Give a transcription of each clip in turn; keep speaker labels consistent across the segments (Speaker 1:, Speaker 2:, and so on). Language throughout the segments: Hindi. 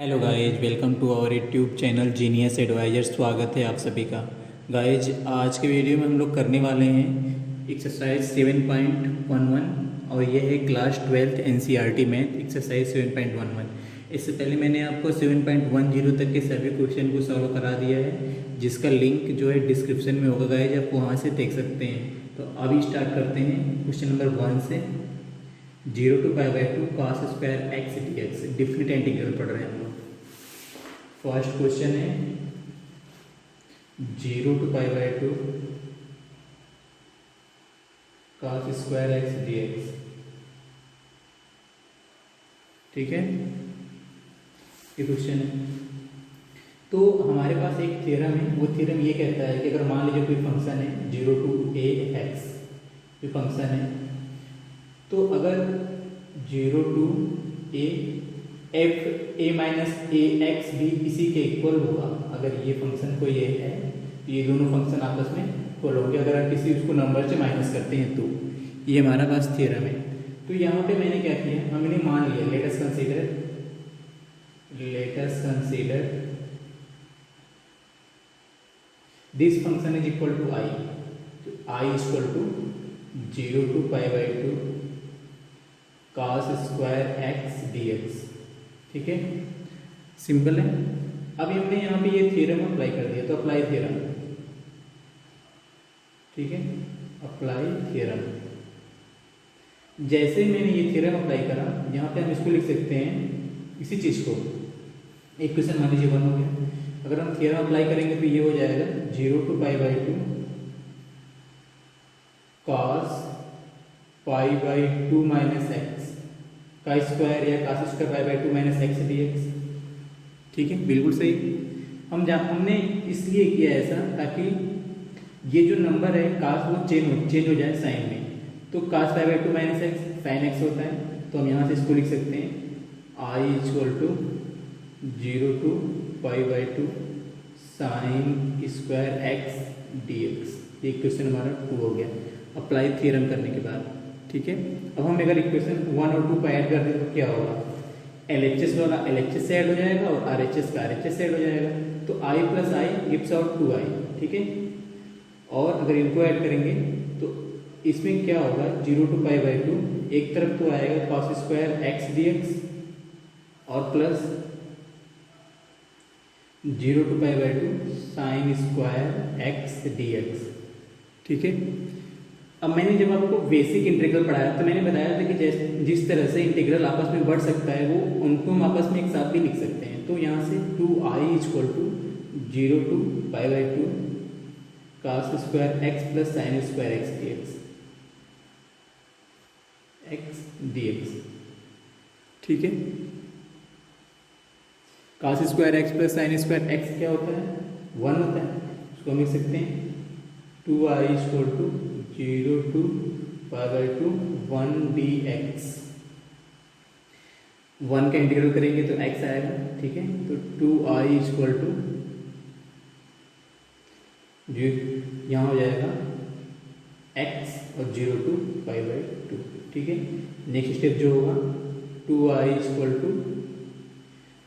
Speaker 1: Hello guys, welcome to our YouTube channel genius adviser. स्वागत है आप सभी का। गाइज, आज के वीडियो में हम लोग करने वाले हैं एक्सरसाइज 7.11 और यह है class 12th NCERT math exercise 7.11। इससे पहले मैंने आपको 7.10 तक के सभी क्वेश्चन को सॉल्व करा दिया है, जिसका लिंक जो है डिस्क्रिप्शन में होगा गाइज, आप वहाँ से देख सकते हैं। तो अभी स्टार्ट करते हैं क्वेश्चन नंबर 1 से। 0 to π/2 cos square x d x different integral पढ़ रहे हैं हम लोग। फर्स्ट क्वेश्चन है 0 to π/2 cos square x d x. ठीक है, ये क्वेश्चन है। तो हमारे पास एक थ्योरम है, वो थ्योरम ये कहता है कि अगर मान लीजिए कोई फंक्शन है 0 to a x, कोई फंक्शन है, तो अगर 0 to a f a minus A x भी इसी के इक्वल होगा। अगर ये फंक्शन कोई ये है तो ये दोनों फंक्शन आपस में इक्वल होंगे अगर आप किसी उसको नंबर से माइनस करते हैं तो। ये हमारा पास थ्योरम है। तो यहाँ पे मैंने क्या किया, हमने मान लिया let us consider this function is equal to I. तो I is equal to 0 to π/2 cos square x d x. ठीक है, सिंपल है। अभी हमने यहाँ पे ये थ्योरम अप्लाई कर दिया, तो अप्लाई थ्योरम। ठीक है, अप्लाई थ्योरम। जैसे ही मैंने ये थ्योरम अप्लाई करा, यहाँ पे हम इसको लिख सकते हैं इसी चीज़ को। एक क्वेश्चन मान लीजिए 1 हो गया। अगर हम थ्योरम अप्लाई करेंगे तो ये हो जाएगा 0 to π/2 cos π/2 माइनस एक्स का स्क्वायर या cos square π/2 minus x d x. ठीक है, बिल्कुल सही। हमने इसलिए किया ऐसा ताकि ये जो नंबर है cos वो चेंज हो जाए साइन में। तो cos π/2 minus x sine x होता है, तो हम यहाँ से इसको लिख सकते हैं I equal to 0 to π/2 sine square x d x. ये क्वेश्चन हमारा 2 हो गया अप्लाई थ्योरम करने के बाद। ठीक है, अब हम अगर इक्वेशन 1 और 2 पर ऐड कर दें तो क्या होगा, LHS वाला LHS से ऐड हो जाएगा और RHS का RHS से ऐड हो जाएगा। तो I plus I gives out 2i। ठीक है, और अगर इनको ऐड करेंगे तो इसमें क्या होगा, 0 to π/2 एक तरफ तो आएगा cos square x d x और plus 0 to π/2 sine square x d x. ठीक है, अब मैंने जब आपको बेसिक इंटीग्रल पढ़ाया तो मैंने बताया था कि जिस तरह से इंटीग्रल आपस में बढ़ सकता है वो उनको हम आपस में एक साथ भी लिख सकते हैं। तो यहाँ से 2i equal to 0 to π/2 cos square x plus sine square x d x. ठीक है, cos square x plus sine square x क्या होता है, 1 होता है। उसको हम लिख सकते हैं 2i equal to 0 to π/2 1 dx। 1 का इंटीग्रल करेंगे तो x आएगा। ठीक है, तो 2i इक्वल टू जो यहाँ हो जाएगा x और 0 to π/2। ठीक है, नेक्स्ट स्टेप जो होगा 2i equal to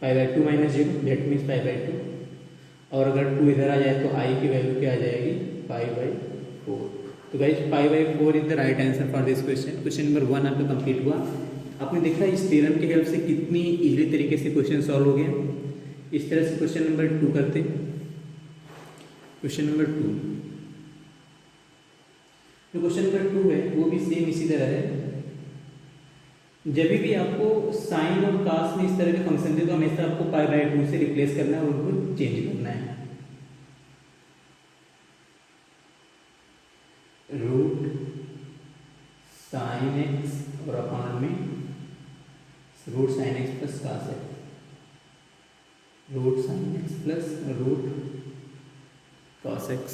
Speaker 1: π/2 minus 0 that means π/2, और अगर 2 इधर आ जाए तो i की वैल्यू क्या आ जाएगी, π/4। तो guys π/4 is the right answer for this question. Question number 1 आपका कंप्लीट हुआ। आपने देखा इस थ्योरम की हेल्प से कितनी इजी तरीके से क्वेश्चन सॉल्व हो गया। इस तरह से क्वेश्चन नंबर 2 करते हैं। क्वेश्चन नंबर 2, जो क्वेश्चन नंबर 2 है वो भी सेम इसी तरह है। जब भी आपको साइन और cos में इस तरह के फंक्शन दे तो हमेशा आपको π/2 से रिप्लेस करना है और उनको चेंज करना है। रूट साइन एक्स और अपान में root sine x plus cos x, root sine x plus root cos x.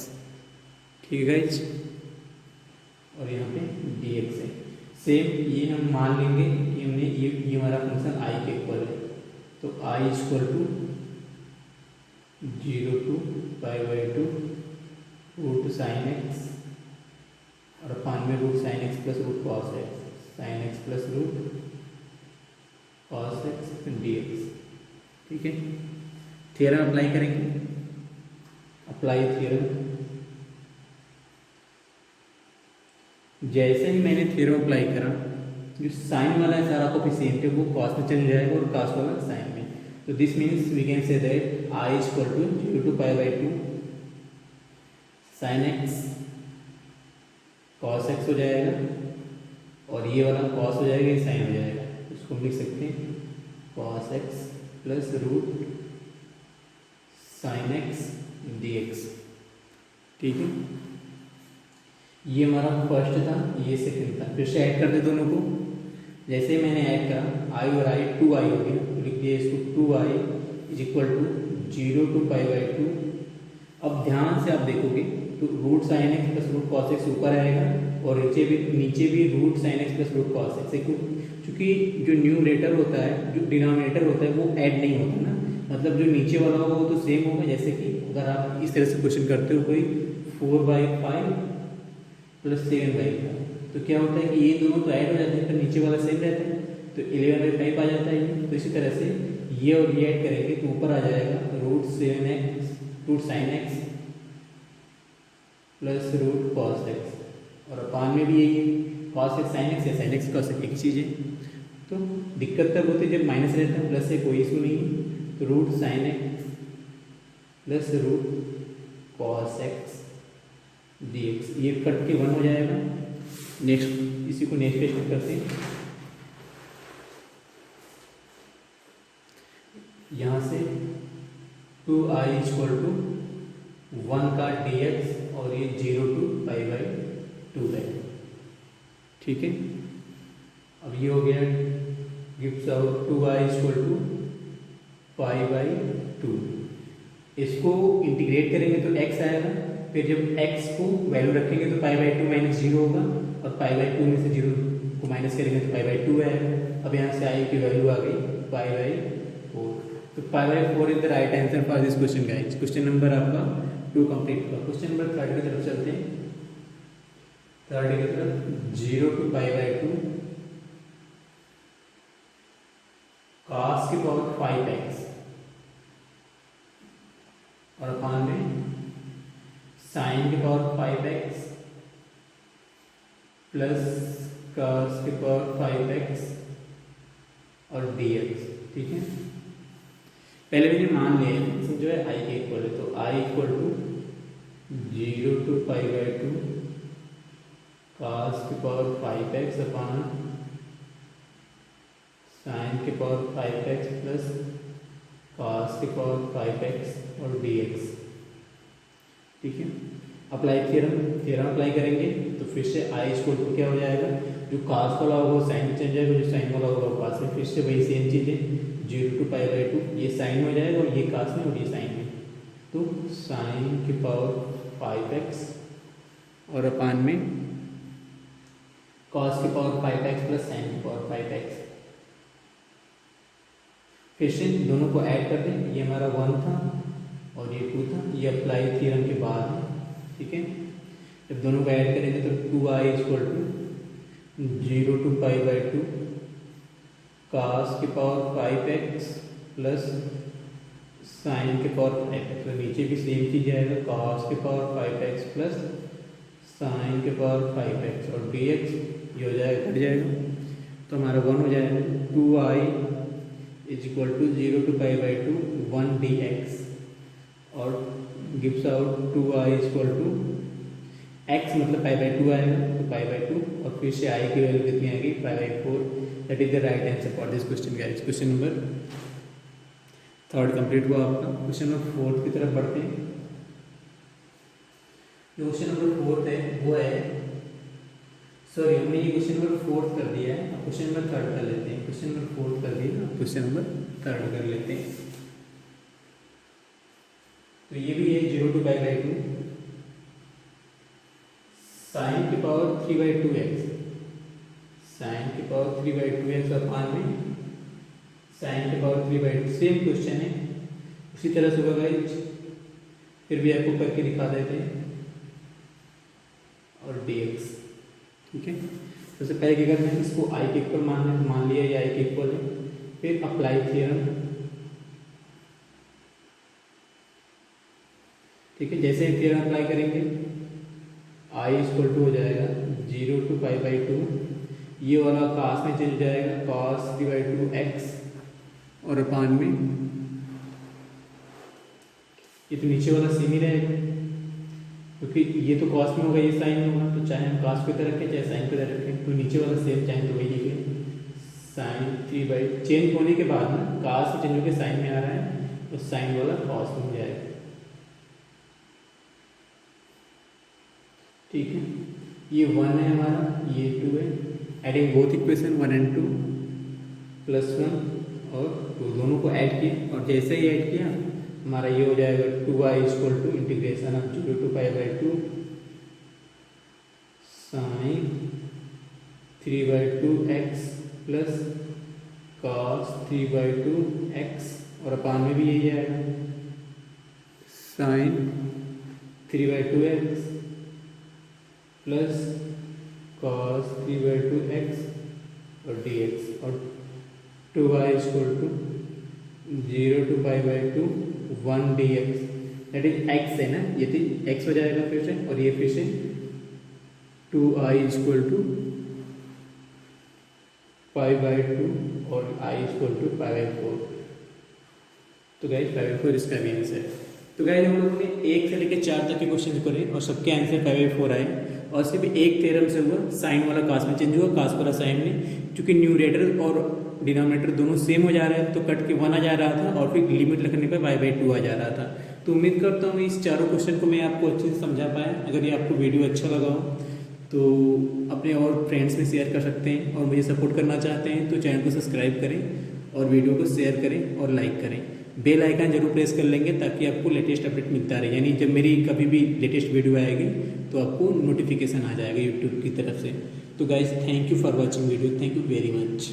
Speaker 1: ठीक है गाइज, और यहाँ पे dx है। सेम ये हम मान लेंगे कि हमने ये हमारा फंक्शन i के इक्वल है। तो i equal to 0 to π/2 root sine x और अपान में root sine x plus root cos x, sine x plus root cos x dx। ठीक है, थ्योरम अप्लाई करेंगे। अप्लाई थ्योरम, जैसे ही मैंने थ्योरम अप्लाई करा, जो साइन वाला है सारा कोफिशिएंट है वो कॉस में चल जाएगा और कॉस वाला साइन में। तो this means we can say that I is equal to 0 to π/2 sine x cos x हो जाएगा, और ये वाला कॉस हो जाएगा, ये साइन हो जाएगा। इसको हम लिख सकते हैं cos x plus root sine x d x. ठीक है, ये हमारा फर्स्ट था, ये सेकंड था। फिर से ऐड कर दे दोनों को। जैसे ही मैंने ऐड करा, आई और आई 2i हो गया, तो लिख दिया इसको 2i is equal to 0 to π/2। अब ध्यान से आप देखोगे तो root sine x plus root cos x ऊपर आएगा, और नीचे भी root sine x plus root cos x. क्योंकि जो न्यूमरेटर होता है, जो डिनोमिनेटर होता है वो ऐड नहीं होता ना, मतलब जो नीचे वाला होगा वो तो सेम होगा। जैसे कि अगर आप इस तरह से क्वेश्चन करते हो कोई 4/5 प्लस 7/5, तो क्या होता है कि ये दोनों तो ऐड हो जाते हैं, पर नीचे वाला सेम रहता है, तो 11/5 आ जाता है। तो इसी तरह से ये और ये ऐड करेंगे तो ऊपर आ जाएगा root 7x root sine x plus root cos x, और अपान में भी यही है कॉस एक्स साइन एक्स या साइन एक्स कॉस एक्स एक ही चीज़ है। तो दिक्कत तब होती है जब माइनस रहता है, प्लस से कोई इशू नहीं है। तो root sine x plus root cos x d x, ये कट के 1 हो जाएगा। नेक्स्ट, इसी को नेक्स्ट क्वेश्चन करते हैं। यहाँ से 2i इक्वल टू 1 का dx, और ये 0 to π/2 है। ठीक है, अब ये हो गया gives out 2i equal to π/2। इसको इंटीग्रेट करेंगे तो x आएगा, फिर जब x को वैल्यू रखेंगे तो π/2 माइनस 0 होगा, और π/2 में से 0 को माइनस करेंगे तो π/2 आएगा। अब यहाँ से i की वैल्यू आ गई π/4। तो π/4 is the right answer for this question guys. Question number आपका 2 कंप्लीट हुआ। क्वेश्चन नंबर 3 की तरफ चलते हैं। 3 की तरफ 0 to π/2 cos की पावर 5x, और अपान में साइन की पावर 5x प्लस cos की पावर 5x और dx। ठीक है, पहले मैंने मान लिया है जो है i के इक्वल है, तो i equal to 0 to π/2 cos की पावर 5x अपान साइन की पावर 5x प्लस cos की पावर 5x और dx। ठीक है, अप्लाई थ्योरम अप्लाई करेंगे तो फिर से i इक्वल टू क्या हो जाएगा, जो cos वाला होगा वो साइन में चल जाएगा, जो साइन वाला होगा वो cos में। फिर से वही सेम चीज़ है, 0 to π/2, ये साइन हो जाएगा और ये cos में और ये साइन में। तो साइन की पावर 5x और अपान में cos की पावर 5x प्लस साइन की पावर 5x। फिर से दोनों को ऐड कर दें, ये हमारा 1 था और ये 2 था, ये अप्लाई थ्योरम के बाद है। ठीक है, जब दोनों को ऐड करेंगे तो 2i equal to 0 to π/2 cos की पावर 5x प्लस साइन की पावर 5x। तो नीचे भी सेम चीज आएगा, cos की पावर 5x प्लस साइन की पावर 5x और dx, ये हो जाएगा कट जाएगा, तो हमारा 1 हो जाएगा। 2i is equal to 0 to π/2 1 dx, और gives out 2i equal to x मतलब π/2 आएगा, तो π/2, और फिर से i की वैल्यू कितनी आएगी, π/4। That is the right answer for this question guys. Question number 3 complete हुआ आपका। क्वेश्चन नंबर 4 की तरफ बढ़ते हैं। जो क्वेश्चन नंबर 4 है वो है, सॉरी हमने ये क्वेश्चन नंबर 4 कर दिया है, अब क्वेश्चन नंबर 3 कर लेते हैं। क्वेश्चन नंबर 4 कर दिया, क्वेश्चन नंबर 3 कर लेते हैं। तो ये भी है 0 to π/2 साइन की पावर 3/2x, साइन की पावर 3/2x अपान में साइन की पावर 3/2। सेम क्वेश्चन है, उसी तरह से होगा गाइस, फिर भी आपको करके दिखा देते हैं, और dx। ठीक है, सबसे पहले क्या करना है, इसको i के इक्वल मान लिया, ये i के इक्वल है। फिर अप्लाई थ्योरम, ठीक है, जैसे थ्योरम अप्लाई करेंगे आई इक्वल टू हो जाएगा 0 to π/2, ये वाला cos में चल जाएगा cos 3/2 x, और अपान में ये तो नीचे वाला सेम ही रहेगा क्योंकि ये तो cos में होगा, ये साइन में होगा, तो चाहे हम cos को इधर रखें चाहे साइन को इधर रखें तो नीचे वाला सेम चाहे तो वही लिखें। साइन 3/, चेंज होने के बाद ना cos से चेंज होकर साइन में आ रहा है तो साइन वाला cos में हो जाएगा। ठीक है, ये 1 है हमारा, ये 2 है, एडिंग बोथ इक्वेशन 1 and 2 +1 और 2 दोनों को ऐड किए, और जैसे ही ऐड किया हमारा ये हो जाएगा 2y equal to integration of 0 to π/2 sine 3/2 x plus cos 3/2 x, और अपान में भी यही आएगा sine 3/2 x plus cos 3/2 x और dx, और 2y equal to 0 to π/2 1 dx, that is x है ना, ये थी x हो जाएगा फिर से, और ये फिर से 2i इक्वल टू π/2 और i इक्वल टू π/4। तो गाइस π/4 इसका भी आंसर है। तो गाइस हम लोगों ने 1 से लेकर 4 तक के क्वेश्चन करे और सबके आंसर π/4 आए, और सिर्फ एक थ्योरम से हुआ साइन वाला cos में चेंज हुआ, cos वाला साइन में, क्योंकि न्यूमरेटर और डिनोमिनेटर दोनों सेम हो जा रहे हैं तो कट के 1 आ जा रहा था, और फिर लिमिट लगने पर y/2 आ जा रहा था। तो उम्मीद करता हूँ इस चारों क्वेश्चन को मैं आपको अच्छे से समझा पाया। अगर ये आपको वीडियो अच्छा लगा हो तो अपने और फ्रेंड्स में शेयर कर सकते हैं, और मुझे सपोर्ट करना चाहते हैं तो चैनल को सब्सक्राइब करें और वीडियो को शेयर करें और लाइक करें। बेल आइकन जरूर प्रेस कर लेंगे ताकि आपको लेटेस्ट अपडेट मिलता रहे, यानी जब मेरी कभी भी लेटेस्ट वीडियो आएगी तो आपको नोटिफिकेशन आ जाएगा यूट्यूब की तरफ से। तो guys thank you for watching video, thank you very much.